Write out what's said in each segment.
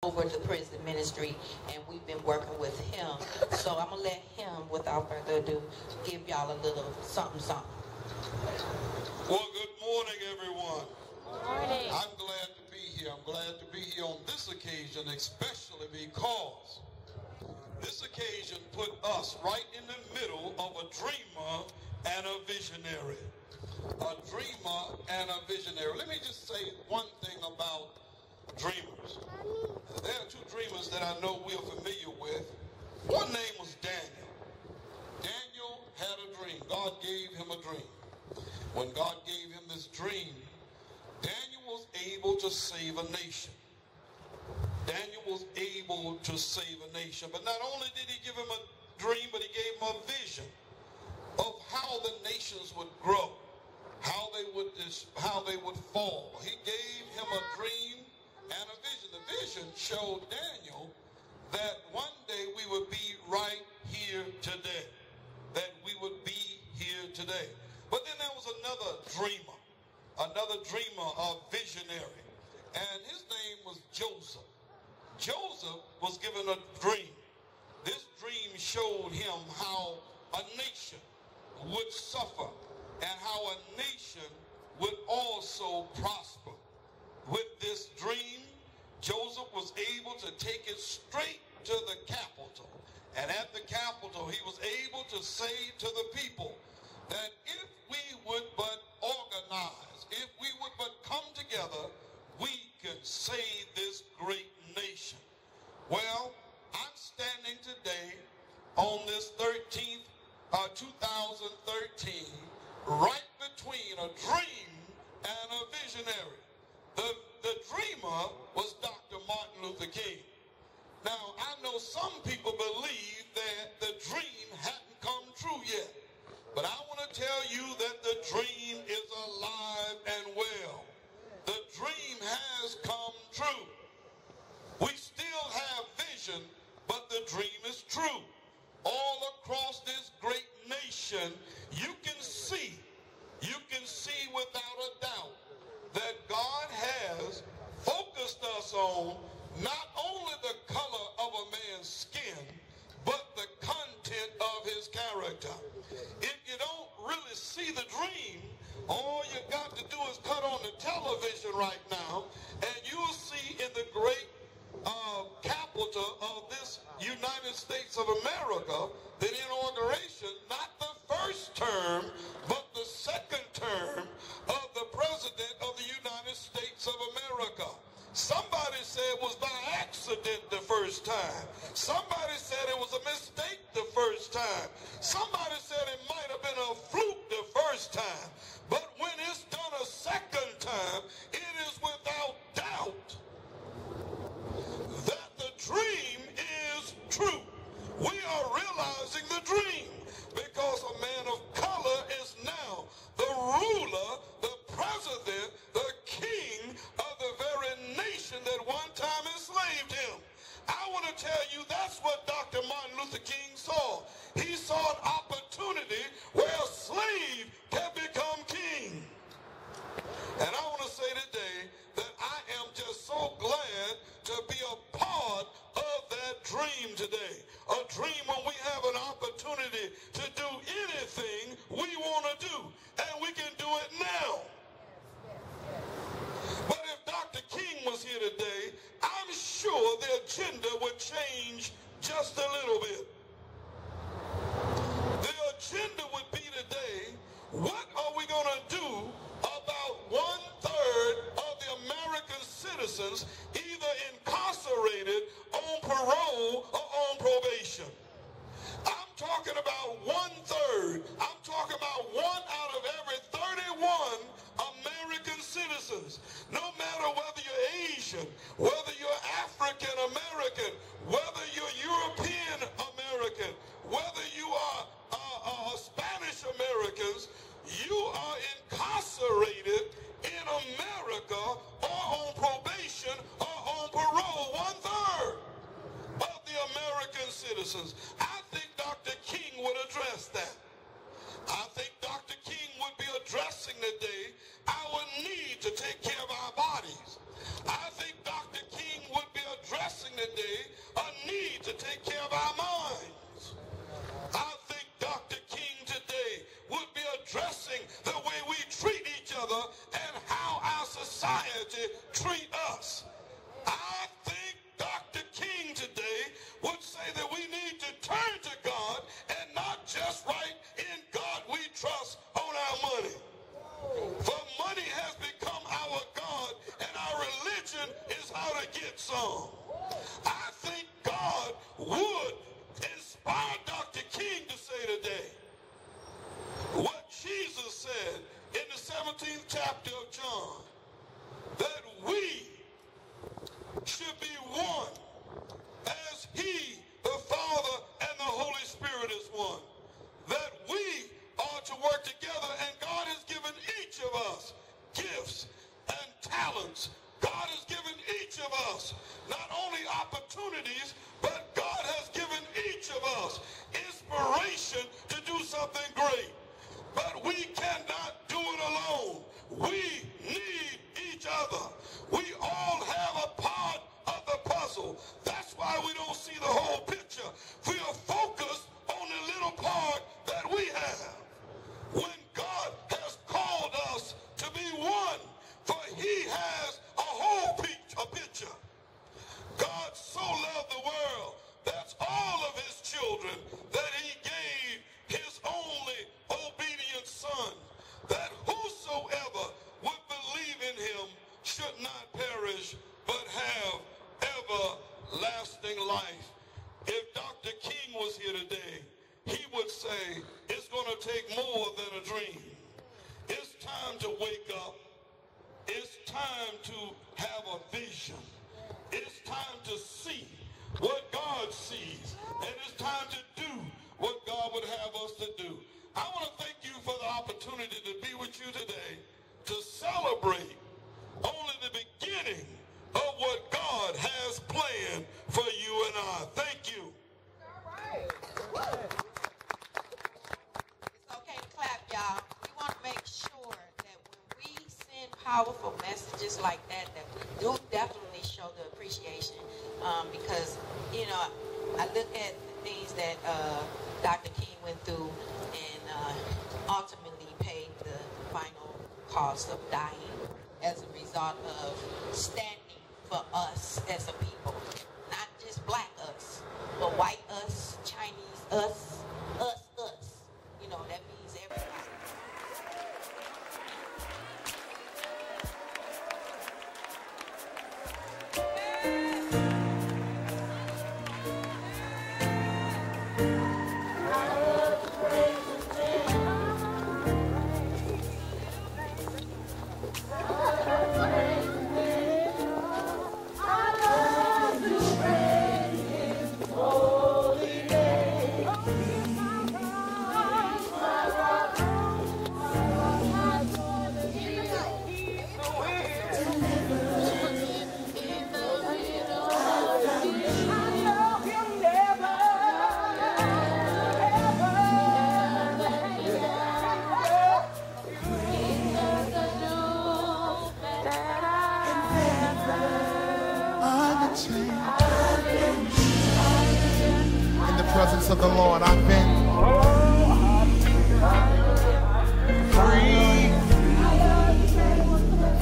over the prison ministry, and we've been working with him. So I'm going to let him, without further ado, give y'all a little something, something. Well, good morning, everyone. Good morning. I'm glad to be here. I'm glad to be here on this occasion, especially because this occasion put us right in the middle of a dreamer and a visionary. A dreamer and a visionary. Let me just say one thing about dreamers. There are two dreamers that I know we're familiar with. One name was Daniel. Daniel had a dream. God gave him a dream. When God gave him this dream, Daniel was able to save a nation. Daniel was able to save a nation. But not only did he give him a dream, but he gave him a vision of how the nations would grow, how they would fall. He gave him a dream and a vision. The vision showed Daniel that one day we would be right here today. That we would be here today. But then there was another dreamer, a visionary. And his name was Joseph. Joseph was given a dream. This dream showed him how a nation would suffer and how a nation would also prosper. With this dream, Joseph was able to take it straight to the capital. And at the capital, he was able to say to the people that if we would but organize, if we would but come together, we can save this great nation. Well, I'm standing today on this 2013, right between a dream and a visionary. The dreamer was Dr. Martin Luther King. Now, I know some people believe that the dream hadn't come true yet. But I want to tell you that the dream is alive and well. The dream has come true. We still have vision, but the dream is true. All across this great nation, you can see without a doubt that God has focused us on not only the color of a man's skin, but the content of his character. If you don't really see the dream, all you got to do is cut on the television right now, and you'll see in the great capital of this United States of America, the inauguration, not the first term, but the second term of the President of the United States of America. Somebody said it was by accident the first time. Somebody said it was a mistake the first time. Somebody said it might have been a fluke the first time. But when it's done a second time, it is without doubt that the dream is true. We are realizing the dream because a man of color is now the ruler, the president, the king of the very nation that one time enslaved him. I want to tell you that's what Dr. Martin Luther King saw. He saw an opportunity where a slave can become king. And I want to say today that I am just so glad to be a part of that dream today. A dream when we have an opportunity to do anything we want to do. And we can do it now. But if Dr. King was here today, I'm sure the agenda would change just a little bit. The agenda would be today, what are we going to do about 1/3 of the American citizens either incarcerated, on parole, or on probation? I'm talking about 1/3. I'm talking about 1 out of every 31 American citizens. No matter whether you're Asian, whether you're African American, whether you're European American, whether you are Spanish Americans, you are incarcerated in America or on probation or on parole. 1/3 of the American citizens. I think Dr. King would address that. I think Dr. King would be addressing today our need to take care of our bodies. I think Dr. King would be addressing society treat us. I think Dr. King today would say that we need to turn to God and not just write "In God We Trust" on our money. For money has become our God, and our religion is how to get some. I think God would inspire Dr. King to say today what Jesus said in the 17th chapter of John, that we should be one as he, the Father, and the Holy Spirit is one. That we are to work together, and God has given each of us gifts and talents. God has given each of us not only opportunities, but God has given each of us inspiration to do something great. But we cannot do it alone. We need each other. We all have a part of the puzzle. That's why we don't see the whole picture. We are focused on the little part that we have. When God has called us to be one, for he has a whole picture. God so loved the world, that's all of his children, that he gave his only obedient son, that whosoever would believe in him should not perish, but have everlasting life. If Dr. King was here today, he would say it's going to take more than a dream. It's time to wake up. It's time to have a vision. It's time to see what God sees. And it's time to do what God would have us to do. I want to thank you for the opportunity to be with you today, to celebrate only the beginning of what God has planned for you and I. Thank you. All right. It's okay to clap, y'all. We want to make sure that when we send powerful messages like that, that we do definitely show the appreciation. Because, you know, I look at the things that Dr. King went through and ultimately paid the final cost of dying as a result of standing for us as a people. Not just black us, but white us, Chinese us, us. You know, that means everybody. Presence of the Lord, I've been free,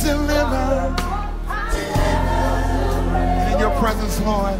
delivered, and in your presence, Lord,